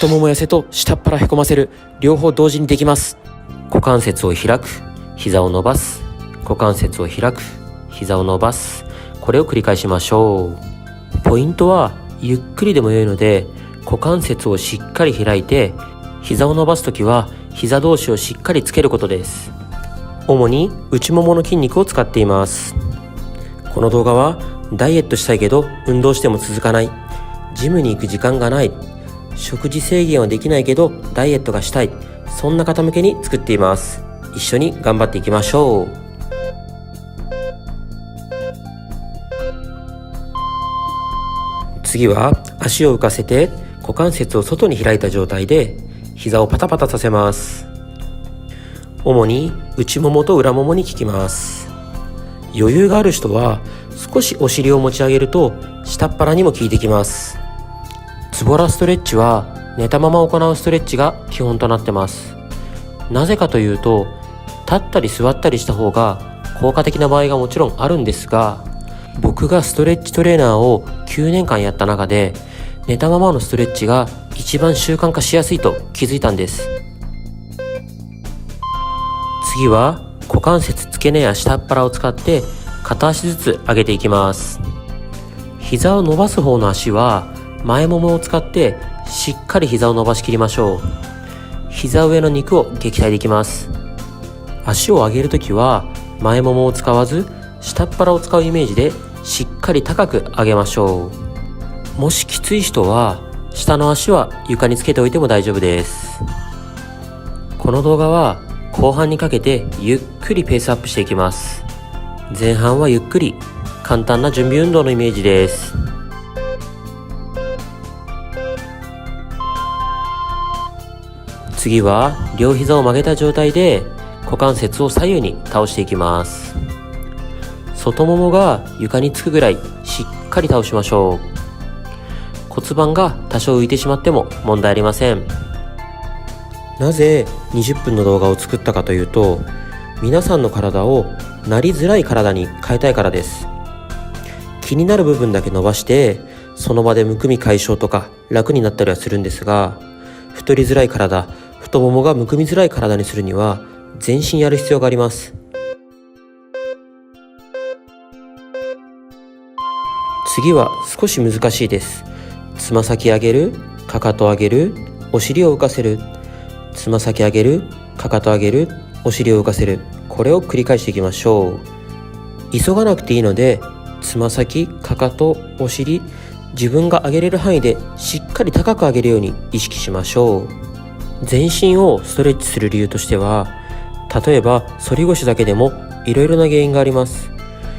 太もも痩せと下っ腹へこませる、両方同時にできます。股関節を開く、膝を伸ばす、股関節を開く、膝を伸ばす。これを繰り返しましょう。ポイントはゆっくりでも良いので、股関節をしっかり開いて、膝を伸ばすときは膝同士をしっかりつけることです。主に内ももの筋肉を使っています。この動画はダイエットしたいけど運動しても続かない、ジムに行く時間がない、食事制限はできないけどダイエットがしたい、そんな方向けに作っています。一緒に頑張っていきましょう。次は足を浮かせて股関節を外に開いた状態で膝をパタパタさせます。主に内ももと裏ももに効きます。余裕がある人は少しお尻を持ち上げると下っ腹にも効いてきます。ズボラストレッチは寝たまま行うストレッチが基本となってます。なぜかというと、立ったり座ったりした方が効果的な場合がもちろんあるんですが、僕がストレッチトレーナーを9年間やった中で、寝たままのストレッチが一番習慣化しやすいと気づいたんです。次は股関節付け根や下っ腹を使って片足ずつ上げていきます。膝を伸ばす方の足は前ももを使ってしっかり膝を伸ばしきりましょう。膝上の肉を撃退できます。足を上げるときは前ももを使わず下っ腹を使うイメージでしっかり高く上げましょう。もしきつい人は下の足は床につけておいても大丈夫です。この動画は後半にかけてゆっくりペースアップしていきます。前半はゆっくり簡単な準備運動のイメージです。次は両膝を曲げた状態で股関節を左右に倒していきます。外ももが床につくぐらいしっかり倒しましょう。骨盤が多少浮いてしまっても問題ありません。なぜ20分の動画を作ったかというと、皆さんの体をなりづらい体に変えたいからです。気になる部分だけ伸ばしてその場でむくみ解消とか楽になったりはするんですが、太りづらい体、太ももがむくみづらい体にするには全身やる必要があります。次は少し難しいです。つま先上げる、かかと上げる、お尻を浮かせる。つま先上げる、かかと上げる、お尻を浮かせる。これを繰り返していきましょう。急がなくていいので、つま先、かかと、お尻、自分が上げれる範囲でしっかり高く上げるように意識しましょう。全身をストレッチする理由としては、例えば反り腰だけでもいろいろな原因があります。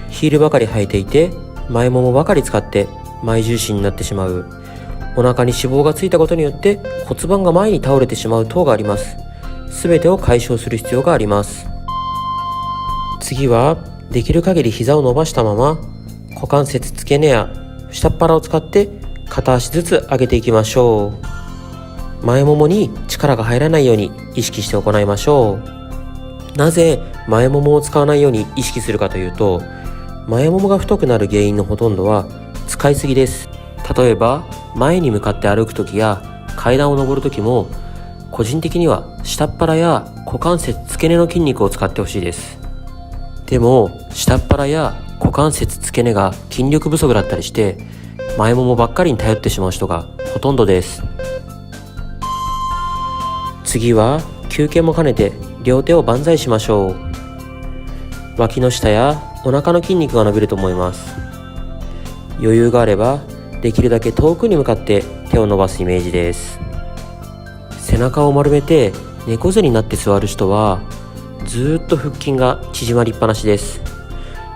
ヒールばかり履いていて前ももばかり使って前重心になってしまう、お腹に脂肪がついたことによって骨盤が前に倒れてしまう等があります。すべてを解消する必要があります。次はできる限り膝を伸ばしたまま股関節付け根や下っ腹を使って片足ずつ上げていきましょう。前ももに力が入らないように意識して行いましょう。なぜ前ももを使わないように意識するかというと、前ももが太くなる原因のほとんどは使いすぎです。例えば前に向かって歩くときや階段を上るときも、個人的には下っ腹や股関節付け根の筋肉を使ってほしいです。でも下っ腹や股関節付け根が筋力不足だったりして前ももばっかりに頼ってしまう人がほとんどです。次は休憩も兼ねて両手を万歳しましょう。脇の下やお腹の筋肉が伸びると思います。余裕があればできるだけ遠くに向かって手を伸ばすイメージです。背中を丸めて猫背になって座る人はずっと腹筋が縮まりっぱなしです。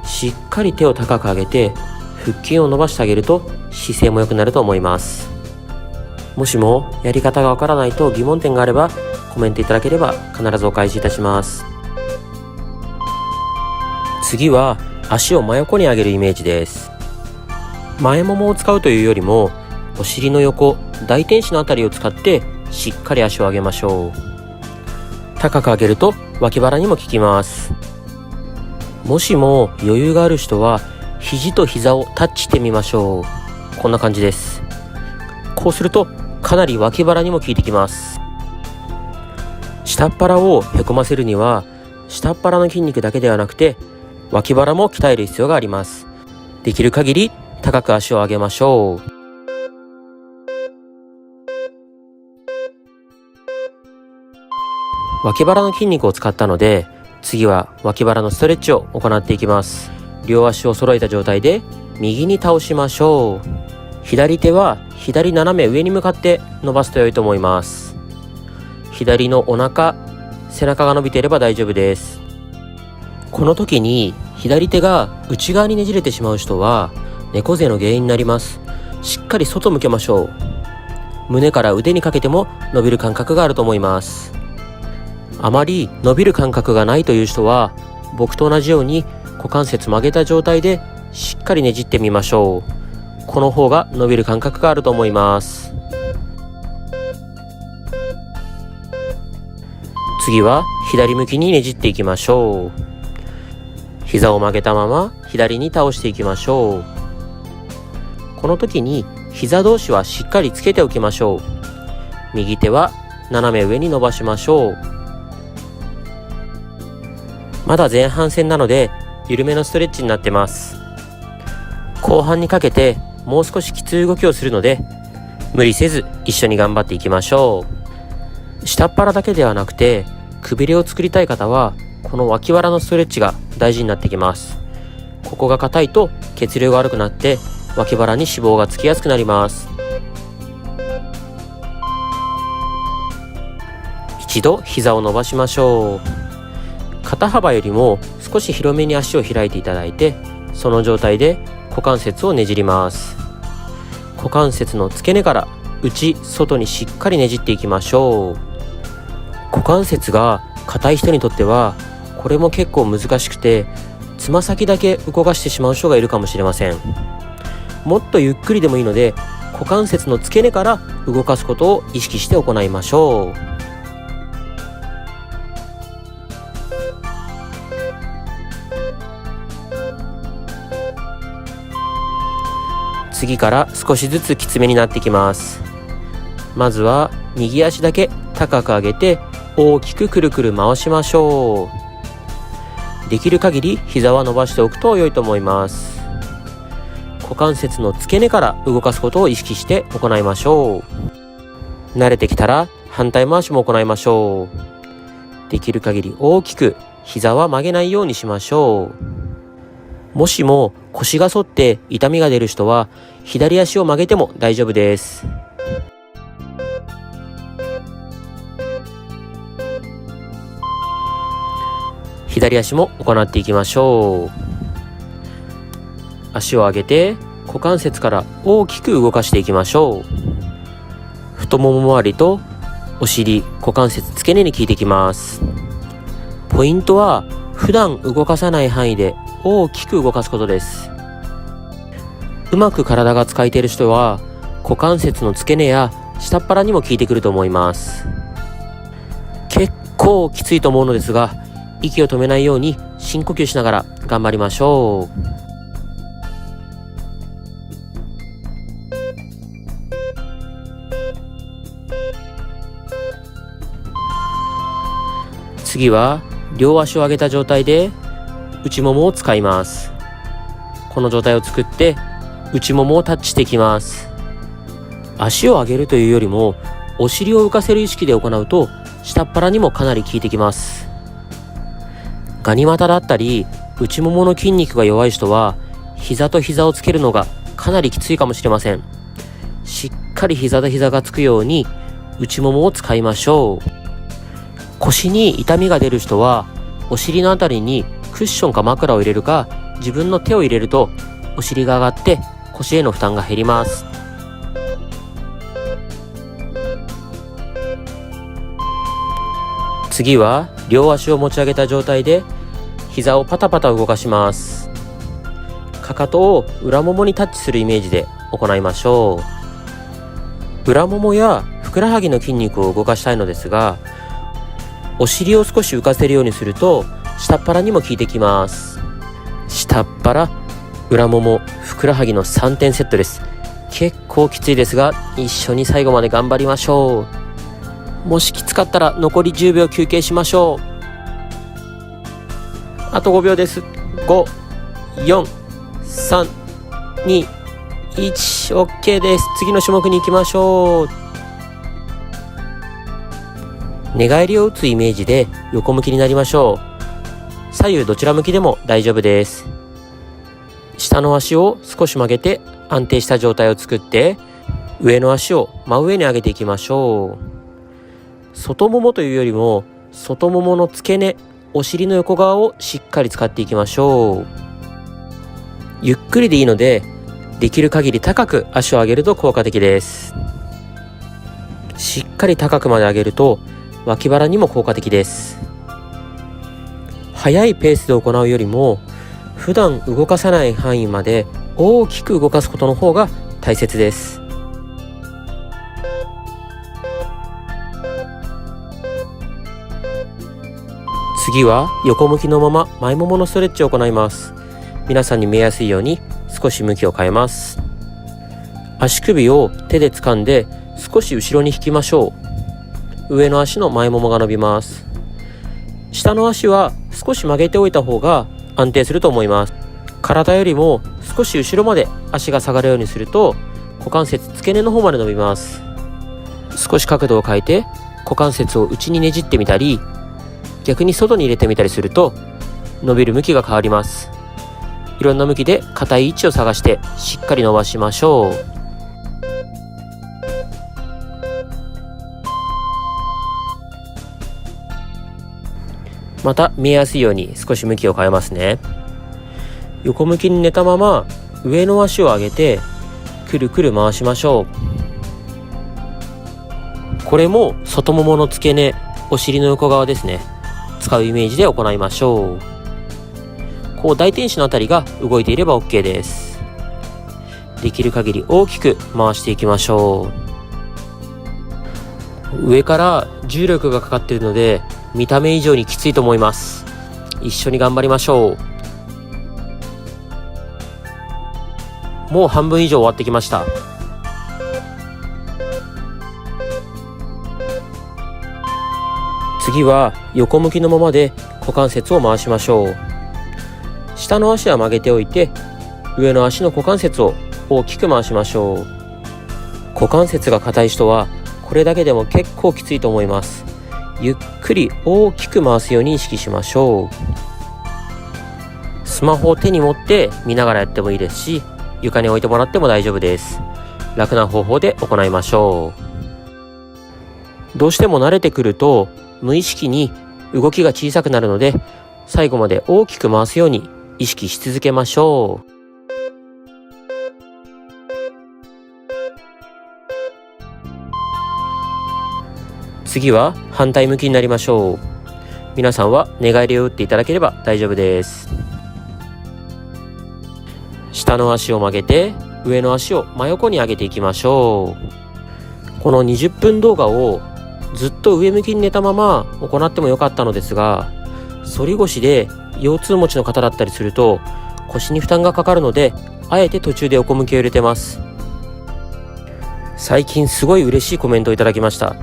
しっかり手を高く上げて腹筋を伸ばしてあげると姿勢も良くなると思います。もしもやり方がわからないと疑問点があればコメントいただければ必ずお返しいたします。次は足を真横に上げるイメージです。前ももを使うというよりもお尻の横、大天使のあたりを使ってしっかり足を上げましょう。高く上げると脇腹にも効きます。もしも余裕がある人は肘と膝をタッチしてみましょう。こんな感じです。こうするとかなり脇腹にも効いてきます。下っ腹をへこませるには下っ腹の筋肉だけではなくて脇腹も鍛える必要があります。できる限り高く足を上げましょう。脇腹の筋肉を使ったので、次は脇腹のストレッチを行っていきます。両足を揃えた状態で右に倒しましょう。左手は左斜め上に向かって伸ばすと良いと思います。左のお腹、背中が伸びていれば大丈夫です。この時に左手が内側にねじれてしまう人は猫背の原因になります。しっかり外向けましょう。胸から腕にかけても伸びる感覚があると思います。あまり伸びる感覚がないという人は僕と同じように股関節曲げた状態でしっかりねじってみましょう。この方が伸びる感覚があると思います。次は左向きにねじっていきましょう。膝を曲げたまま左に倒していきましょう。この時に膝同士はしっかりつけておきましょう。右手は斜め上に伸ばしましょう。まだ前半戦なので緩めのストレッチになってます。後半にかけてもう少しきつい動きをするので無理せず一緒に頑張っていきましょう。下っ腹だけではなくてくびれを作りたい方はこの脇腹のストレッチが大事になってきます。ここが硬いと血流が悪くなって脇腹に脂肪がつきやすくなります。一度膝を伸ばしましょう。肩幅よりも少し広めに足を開いていただいて、その状態で股関節をねじります。股関節の付け根から内外にしっかりねじっていきましょう。股関節が硬い人にとってはこれも結構難しくて、つま先だけ動かしてしまう人がいるかもしれません。もっとゆっくりでもいいので股関節の付け根から動かすことを意識して行いましょう。次から少しずつきつめになってきます。まずは右足だけ高く上げて大きくくるくる回しましょう。できる限り膝は伸ばしておくと良いと思います。股関節の付け根から動かすことを意識して行いましょう。慣れてきたら反対回しも行いましょう。できる限り大きく膝は曲げないようにしましょう。もしも腰が反って痛みが出る人は左足を曲げても大丈夫です。左足も行っていきましょう。足を上げて股関節から大きく動かしていきましょう。太もも周りとお尻、股関節付け根に効いてきます。ポイントは普段動かさない範囲で大きく動かすことです。うまく体が使えている人は股関節の付け根や下っ腹にも効いてくると思います。結構きついと思うのですが、息を止めないように深呼吸しながら頑張りましょう。次は両足を上げた状態で内ももを使います。この状態を作って内ももをタッチしていきます。足を上げるというよりもお尻を浮かせる意識で行うと下っ腹にもかなり効いてきます。ガニ股だったり内ももの筋肉が弱い人は膝と膝をつけるのがかなりきついかもしれません。しっかり膝と膝がつくように内ももを使いましょう。腰に痛みが出る人はお尻のあたりにクッションか枕を入れるか自分の手を入れるとお尻が上がって腰への負担が減ります。次は両足を持ち上げた状態で膝をパタパタ動かします。かかとを裏ももにタッチするイメージで行いましょう。裏ももやふくらはぎの筋肉を動かしたいのですが、お尻を少し浮かせるようにすると下っ腹にも効いてきます。下っ腹、裏もも、ふくらはぎの3点セットです。結構きついですが、一緒に最後まで頑張りましょう。もしきつかったら残り10秒休憩しましょう。あと5秒です。5、4、3、2、1、OK です。次の種目に行きましょう。寝返りを打つイメージで横向きになりましょう。左右どちら向きでも大丈夫です。下の足を少し曲げて安定した状態を作って、上の足を真上に上げていきましょう。外ももというよりも外ももの付け根、お尻の横側をしっかり使っていきましょう。ゆっくりでいいので、できる限り高く足を上げると効果的です。しっかり高くまで上げると脇腹にも効果的です。速いペースで行うよりも普段動かさない範囲まで大きく動かすことの方が大切です。次は横向きのまま前もものストレッチを行います。皆さんに見えやすいように少し向きを変えます。足首を手で掴んで少し後ろに引きましょう。上の足の前ももが伸びます。下の足は少し曲げておいた方が安定すると思います。体よりも少し後ろまで足が下がるようにすると股関節付け根の方まで伸びます。少し角度を変えて股関節を内にねじってみたり、逆に外に入れてみたりすると伸びる向きが変わります。いろんな向きで硬い位置を探してしっかり伸ばしましょう。また見えやすいように少し向きを変えますね。横向きに寝たまま上の足を上げてくるくる回しましょう。これも外ももの付け根、お尻の横側ですね、使うイメージで行いましょう。こう大天使のあたりが動いていれば OK です。できる限り大きく回していきましょう。上から重力がかかっているので見た目以上にきついと思います。一緒に頑張りましょう。もう半分以上終わってきました。次は横向きのままで股関節を回しましょう。下の足は曲げておいて上の足の股関節を大きく回しましょう。股関節が硬い人はこれだけでも結構きついと思います。ゆっくり大きく回すように意識しましょう。スマホを手に持って見ながらやってもいいですし、床に置いてもらっても大丈夫です。楽な方法で行いましょう。どうしても慣れてくると無意識に動きが小さくなるので、最後まで大きく回すように意識し続けましょう。次は反対向きになりましょう。皆さんは寝返りを打っていただければ大丈夫です。下の足を曲げて上の足を真横に上げていきましょう。この20分動画をずっと上向きに寝たまま行ってもよかったのですが、反り腰で腰痛持ちの方だったりすると腰に負担がかかるので、あえて途中で横向きを入れてます。最近すごい嬉しいコメントをいただきました。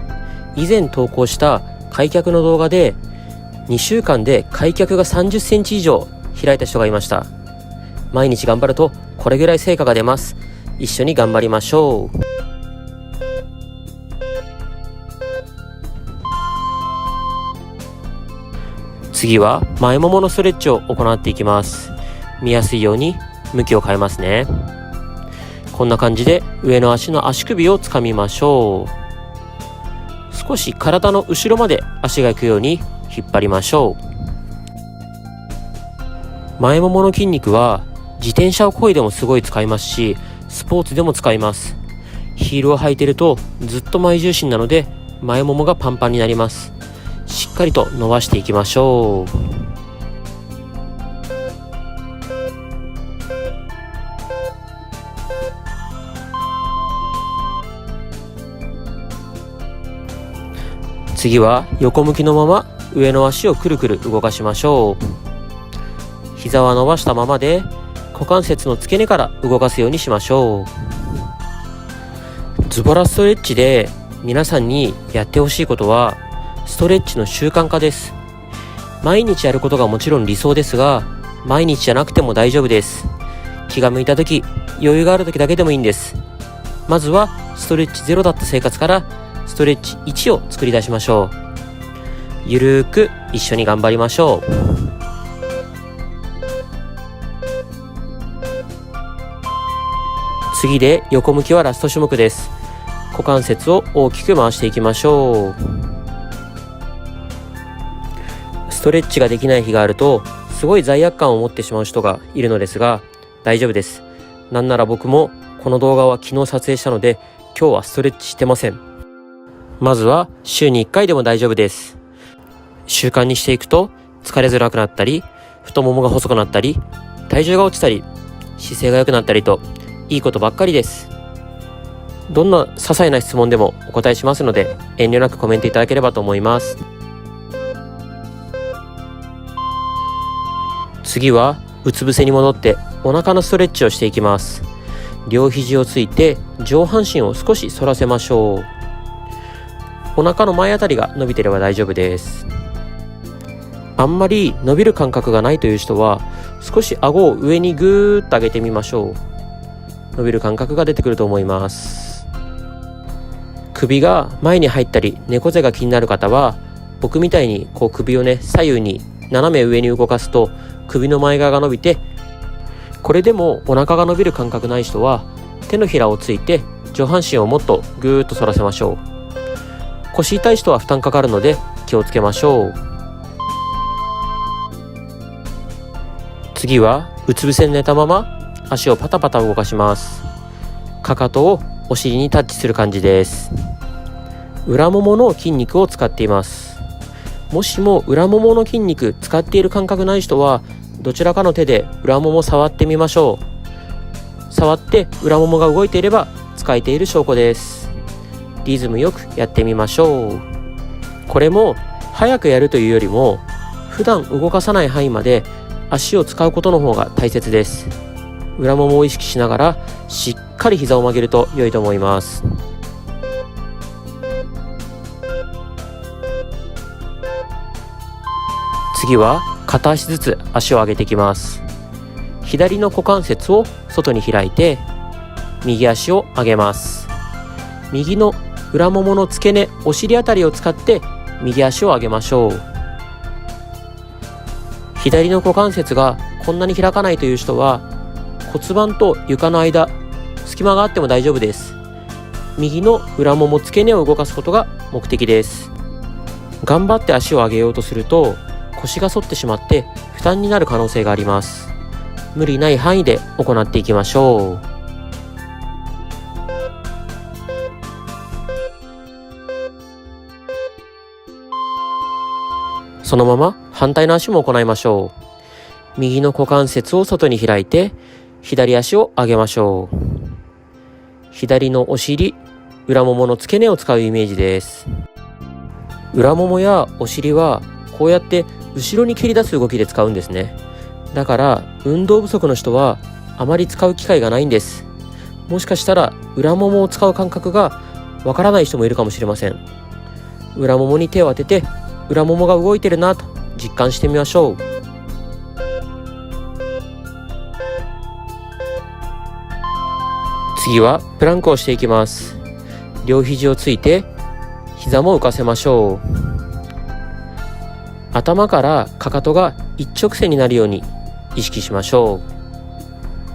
以前投稿した開脚の動画で2週間で開脚が30センチ以上開いた人がいました。毎日頑張るとこれぐらい成果が出ます。一緒に頑張りましょう。次は前もものストレッチを行っていきます。見やすいように向きを変えますね。こんな感じで上の足の足首をつかみましょう。少し体の後ろまで足が行くように引っ張りましょう。前ももの筋肉は自転車を漕いでもすごい使いますし、スポーツでも使います。ヒールを履いているとずっと前重心なので前ももがパンパンになります。しっかりと伸ばしていきましょう。次は横向きのまま上の足をくるくる動かしましょう。膝は伸ばしたままで股関節の付け根から動かすようにしましょう。ズボラストレッチで皆さんにやってほしいことはストレッチの習慣化です。毎日やることがもちろん理想ですが、毎日じゃなくても大丈夫です。気が向いた時、余裕がある時だけでもいいんです。まずはストレッチ0だった生活からストレッチ1を作り出しましょう。ゆるーく一緒に頑張りましょう。次で横向きはラスト種目です。股関節を大きく回していきましょう。ストレッチができない日があるとすごい罪悪感を持ってしまう人がいるのですが、大丈夫です。なんなら僕もこの動画は昨日撮影したので今日はストレッチしてません。まずは週に1回でも大丈夫です。習慣にしていくと疲れづらくなったり、太ももが細くなったり、体重が落ちたり、姿勢が良くなったりといいことばっかりです。どんな些細な質問でもお答えしますので遠慮なくコメントいただければと思います。次はうつ伏せに戻ってお腹のストレッチをしていきます。両肘をついて上半身を少し反らせましょう。お腹の前あたりが伸びていれば大丈夫です。あんまり伸びる感覚がないという人は少し顎を上にぐーっと上げてみましょう。伸びる感覚が出てくると思います。首が前に入ったり猫背が気になる方は僕みたいに首を左右に斜め上に動かすと首の前側が伸びて、これでもお腹が伸びる感覚ない人は手のひらをついて上半身をもっとぐーっと反らせましょう。腰痛い人は負担かかるので気をつけましょう。次はうつ伏せに寝たまま足をパタパタ動かします。かかとをお尻にタッチする感じです。裏ももの筋肉を使っています。もしも裏ももの筋肉使っている感覚ない人はどちらかの手で裏もも触ってみましょう。触って裏ももが動いていれば使えている証拠です。リズムよくやってみましょう。これも早くやるというよりも普段動かさない範囲まで足を使うことの方が大切です。裏ももを意識しながらしっかり膝を曲げると良いと思います。次は片足ずつ足を上げていきます。左の股関節を外に開いて右足を上げます。右の裏ももの付け根、お尻あたりを使って右足を上げましょう。左の股関節がこんなに開かないという人は骨盤と床の間、隙間があっても大丈夫です。右の裏もも付け根を動かすことが目的です。頑張って足を上げようとすると腰が反ってしまって負担になる可能性があります。無理ない範囲で行っていきましょう。そのまま反対の足も行いましょう。右の股関節を外に開いて左足を上げましょう。左のお尻、裏ももの付け根を使うイメージです。裏ももやお尻はこうやって後ろに蹴り出す動きで使うんですね。だから運動不足の人はあまり使う機会がないんです。もしかしたら裏ももを使う感覚がわからない人もいるかもしれません。裏ももに手を当てて裏ももが動いてるなと実感してみましょう。次はプランクをしていきます。両肘をついて膝も浮かせましょう。頭からかかとが一直線になるように意識しましょ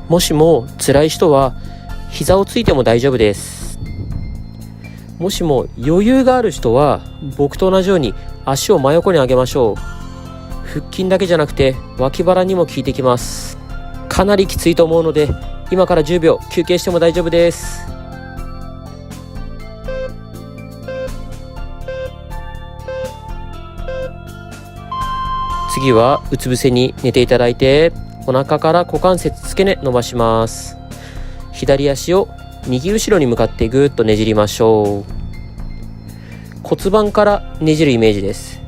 う。もしも辛い人は膝をついても大丈夫です。もしも余裕がある人は僕と同じように足を真横に上げましょう。腹筋だけじゃなくて脇腹にも効いてきます。かなりきついと思うので今から10秒休憩しても大丈夫です。次はうつ伏せに寝ていただいてお腹から股関節付け根伸ばします。左足を右後ろに向かってぐーっとねじりましょう。骨盤からねじるイメージです。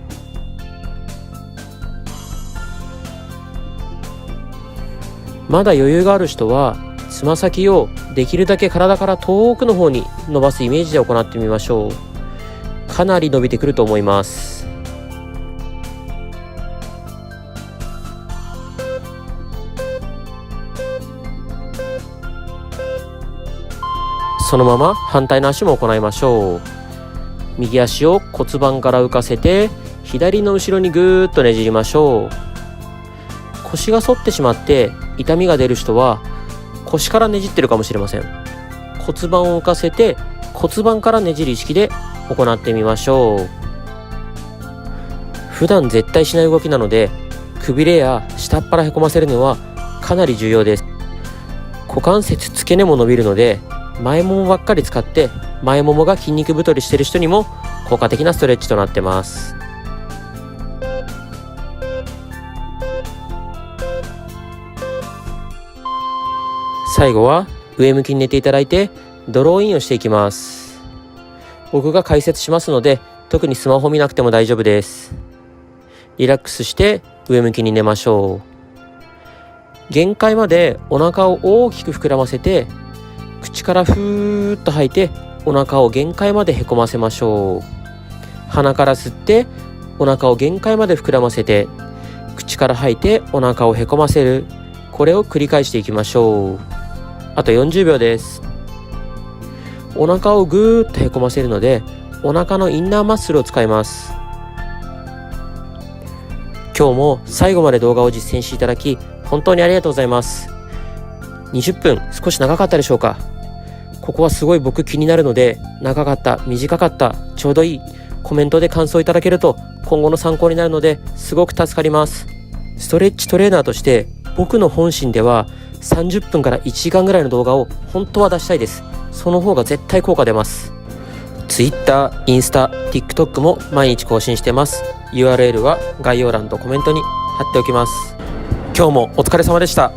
まだ余裕がある人はつま先をできるだけ体から遠くの方に伸ばすイメージで行ってみましょう。かなり伸びてくると思います。そのまま反対の足も行いましょう。右足を骨盤から浮かせて左の後ろにぐーっとねじりましょう。腰が反ってしまって痛みが出る人は腰からねじってるかもしれません。骨盤を浮かせて骨盤からねじる意識で行ってみましょう。普段絶対しない動きなので、くびれや下っ腹へこませるのはかなり重要です。股関節付け根も伸びるので、前ももばっかり使って前ももが筋肉太りしている人にも効果的なストレッチとなってます。最後は上向きに寝ていただいてドローインをしていきます。僕が解説しますので、特にスマホ見なくても大丈夫です。リラックスして上向きに寝ましょう。限界までお腹を大きく膨らませて、口からふーっと吐いてお腹を限界までへこませましょう。鼻から吸ってお腹を限界まで膨らませて、口から吐いてお腹をへこませる。これを繰り返していきましょう。あと40秒です。お腹をぐーっとへこませるので、お腹のインナーマッスルを使います。今日も最後まで動画を実践していただき本当にありがとうございます。20分少し長かったでしょうか。ここはすごい僕気になるので、長かった、短かった、ちょうどいい、コメントで感想いただけると今後の参考になるのですごく助かります。ストレッチトレーナーとして僕の本心では30分から1時間ぐらいの動画を本当は出したいです。その方が絶対効果出ます。Twitter、インスタ、TikTok も毎日更新してます。URL は概要欄とコメントに貼っておきます。今日もお疲れ様でした。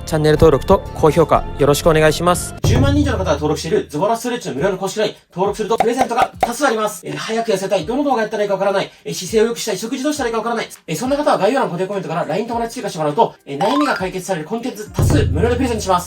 チャンネル登録と高評価よろしくお願いします。10万人以上の方が登録しているズボラストレッチの無料の公式 LINE 登録するとプレゼントが多数あります。早く痩せたい、どの動画やったらいいかわからない、姿勢を良くしたい、食事どうしたらいいかわからない、そんな方は概要欄固定コメントから LINE 友達追加してもらうと、悩みが解決されるコンテンツ多数無料でプレゼントします。